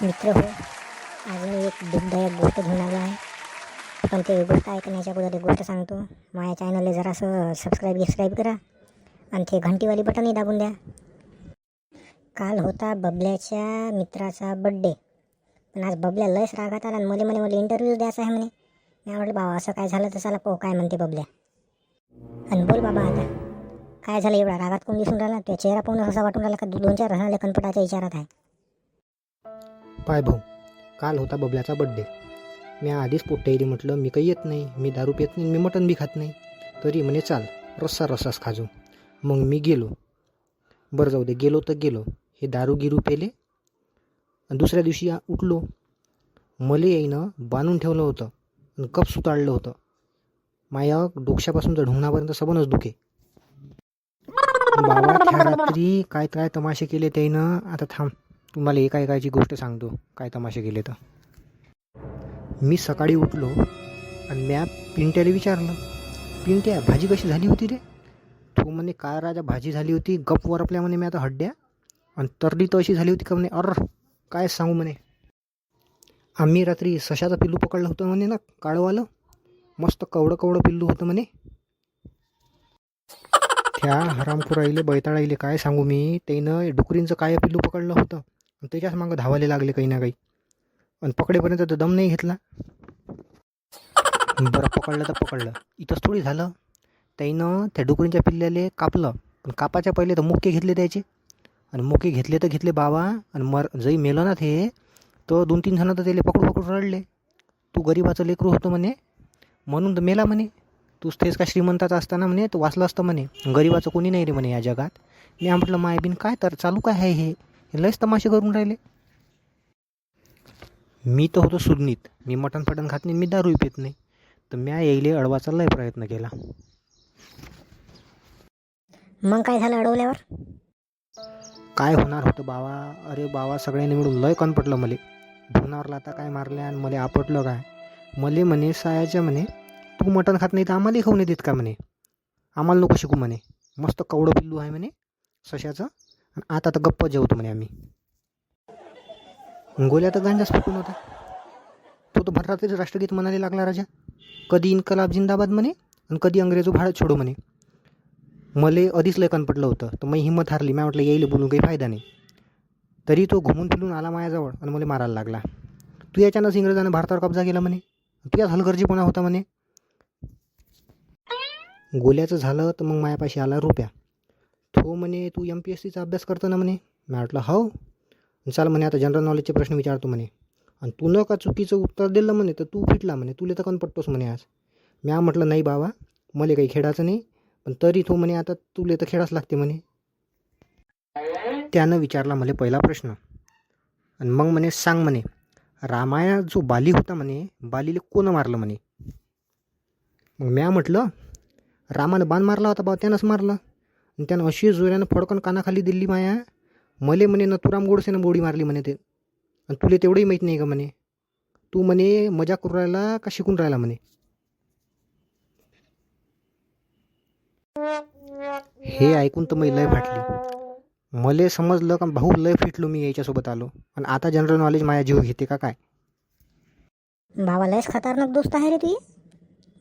मित्र हो, आज मी एक दुःखदायक गोष्ट घेऊन आलो आहे. पण ते गोष्ट ऐकण्याच्या अगोदर एक गोष्ट सांगतो. माझ्या चॅनलला जरासं सबस्क्राईब करा आणि ते घंटीवाली बटनही दाबून द्या. काल होता बबल्याच्या मित्राचा बड्डे, पण आज बबल्या लयच रागात आला आणि मला इंटरव्ह्यू द्यायचा आहे म्हणे. मी म्हटलं बाबा असं काय झालं तर चला पाहू काय म्हणते बबल्या. आणि बोल बाबा आता काय झालं, एवढा रागात कोण दिसून राहिला? तुझ्या चेहरा पाहून असा वाटून राहिला का 2-4 हसाले कनपटाच्या विचारात आहे. पाय भाऊ, काल होता बबल्याचा बड्डे. मी आधीच पोट्टेरी म्हटलं मी काही येत नाही, मी दारू पित नाही, मी मटण बी खात नाही. तरी म्हणे चाल रस्साच खाजू. मग मी गेलो. बरं जाऊ दे, गेलो तर गेलो. हे दारू गिरू पेले आणि दुसऱ्या दिवशी उठलो. मले येईनं बांधून ठेवलं होतं आणि कप सुताडलं होतं. माया डोक्यापासून तर ढुंगणापर्यंत सबनच दुखे. बाबा त्या रात्री काय काय तमाशे केले त्यानं. आता थांब, तुम्हाला एकाची गोष्ट सांगतो काय तमाशे केले तर. मी सकाळी उठलो आणि म्या पिंट्याला विचारलं, पिंट्या भाजी कशी झाली होती रे? तो म्हणे काय राजा भाजी झाली होती, गप वरपल्या म्हणे मी आता हड्ड्या. आणि तरली तर अशी झाली होती का म्हणे, काय सांगू म्हणे. आम्ही रात्री सशाचं पिल्लू पकडलं होतं म्हणे ना, काळंवालं मस्त कवडं पिल्लू होतं म्हणे. त्या हरामखोराईले बैताळाईले काय सांगू मी, त्यानं डुकरींचं काय पिल्लू पकडलं होतं आणि त्याच्याच मागं धावायला लागले काही ना काही. आणि पकडेपर्यंत तर दम नाही घेतला. बरं पकडलं इथंच थोडी झालं. त्यानं त्या डुकरींच्या पिल्ल्याले कापलं, पण कापाच्या पहिले तर मुक्के घेतले त्याचे. आणि मुक्के घेतले बाबा. आणि जरी मेलं ना ते, तर 2-3 जणं तर त्याला पकडून रडले. तू गरीबाचं लेकरू होतं म्हणे म्हणून तर मेला म्हणे. तूच तेच का श्रीमंताचा असताना म्हणे तो वाचलं असतं म्हणे. गरीबाचं कोणी नाही रे म्हणे या जगात. मी म्हटलं मायबीन काय तर चालू काय आहे हे लयच तमाशे करून राहिले. मी तर होतो सुज्ञीत, मी मटण खात नाही, मी दारू पित नाही. तर म्या यायले अडवाचा लय प्रयत्न केला. मग काय झालं अडवल्यावर? काय होणार होतं बाबा, अरे बाबा सगळ्यांनी मिळून लय कनपटलं मले. भुनावरला आता काय मारल्या आणि मला आपटलं काय. मले म्हणे सायाच्या म्हणे तू मटण खात नाही तर आम्हालाही खाऊ नाही देत का म्हणे. आम्हाला नको शिकू म्हणे. मस्त कवडं पिल्लू आहे म्हणे सशाचं. आणि आता तर गप्प जेवतो म्हणे आम्ही. गोल्या तर गांजाच फुटून होता. तो तर भररात्री राष्ट्रगीत म्हणायला लागला राजा. कधी इन्कलाब जिंदाबाद म्हणे आणि कधी अंग्रेजो भारत छोडो म्हणे. मले आधीच लय कनपटलं होतं, तर मी हिंमत हारली. मी म्हटलं यायला बोलून काही फायदा नाही. तरी तो घुमून फिरून आला माझ्याजवळ आणि मला मारायला लागला. तू याच्यानंच इंग्रजानं भारतावर कब्जा केला म्हणे, तुझ्याच हलगर्जीपणा होता म्हणे. गोल्याचं झालं तर मग मायापाशी आला रुपया. तो म्हणे तू MPSCचा अभ्यास करतो ना म्हणे. मी म्हटलं हो. चाल म्हणे आता जनरल नॉलेजचे प्रश्न विचारतो म्हणे. आणि तू न का चुकीचं उत्तर दिलं म्हणे तर तू फिटला म्हणे, तुला तर कनपटतोस म्हणे आज. म्या म्हटलं नाही बाबा, मला काही खेळायचं नाही. पण तरी तो म्हणे आता तुला तर खेळाच लागते म्हणे. त्यानं विचारला मला पहिला प्रश्न. आणि मग म्हणे सांग म्हणे, रामायणात जो बाली होता म्हणे, बालीला कोण मारलं म्हणे. मग म्या म्हटलं रामानं बाण मारला होता बा, त्यानंच मारलं. आणि त्यानं अशी जोऱ्यानं फडकन कानाखाली दिली माया. मले म्हणे नथुराम गोडसेनं गोडी मारली म्हणे ते. आणि तुला तेवढंही माहीत नाही का म्हणे. तू म्हणे मजा करून राहिला का शिकून राहिला म्हणे. हे ऐकून तर मी लय फाटली. मले समजलं का भाऊ लय फिटलो मी याच्यासोबत आलो. आणि आता जनरल नॉलेज माझ्या जीव घेते का काय. बाबा लयच खतरनाक दोस्त आहे रे तुझी.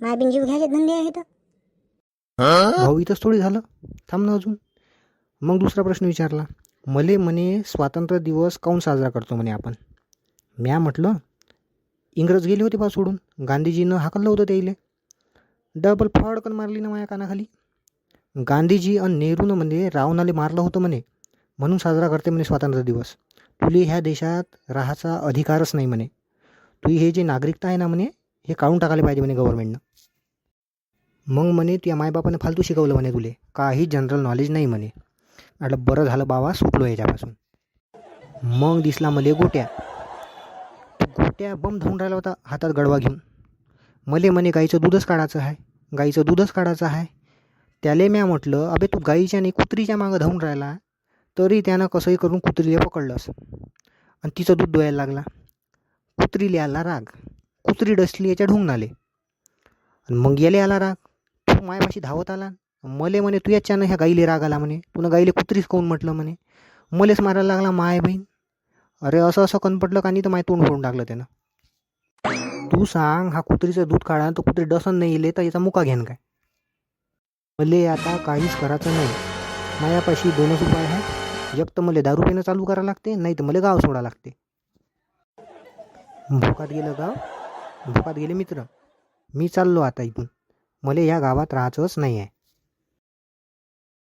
मायबीन जीव घ्यायचे धंदे आहेत. भाऊ इथंच थोडी झालं, थांब ना अजून. मग दुसरा प्रश्न विचारला. मले म्हणे स्वातंत्र्य दिवस काऊन साजरा करतो म्हणे आपण. म्या म्हटलं इंग्रज गेले होते बा सोडून, गांधीजीनं हाकललं होतं त्याईले. डबल फडकन मारली ना माझ्या कानाखाली. गांधीजी आणि नेहरूनं म्हणजे रावणाले मारलं होतं म्हणे, म्हणून साजरा करते म्हणे स्वातंत्र्य दिवस. तुले ह्या देशात राहायचा अधिकारच नाही म्हणे. तू हे जे नागरिकता आहे ना म्हणे, हे काढून टाकायला पाहिजे म्हणे गव्हर्नमेंटनं. मग म्हणे तुझ्या मायबापाने फालतू शिकवलं म्हणे, तुले काही जनरल नॉलेज नाही म्हणे. म्हटलं बरं झालं बाबा सुटलो याच्यापासून. मग दिसला मले गोट्या. गोट्या बम धावून राहिला होता हातात गडवा घेऊन. मले म्हणे गाईचं दूधच काढायचं आहे. त्याले म्या म्हटलं अबे तू गाईच्या नाही कुत्रीच्या मागं धावून राहिला. तरी त्यानं कसंही करून कुत्रीला पकडलंस आणि तिचं दूध दोयायला लागला. कुत्रीला आला राग, कुत्री डसली याच्या ढुंगणाले. आणि मग याले आला राग, तू मायापाशी धावत आला. मले म्हणे तू याच्यानं ह्या गाईले राग आला म्हणे, तुला गाईले कुत्रीच काऊन म्हटलं म्हणे. मलेच मारायला लागला माय बहीण. अरे असं असं कनपटलं का नाही तर माय तोंड फोडून टाकलं त्यानं. तू सांग, हा कुत्रीचं दूध काढा तर कुत्री डसन नाही येले तर याचा मुका घेन काय? मले आता काहीच करायचं नाही. मायापाशी दोनच उपाय आहे. एक तर मला दारू पिणं चालू करावं लागते, नाही तर मला गाव सोडा लागते. भोकात गेलं गाव, भोकात गेले मित्र. मी चाललो आता इथून. मला या गावात राहायचंच नाही आहे.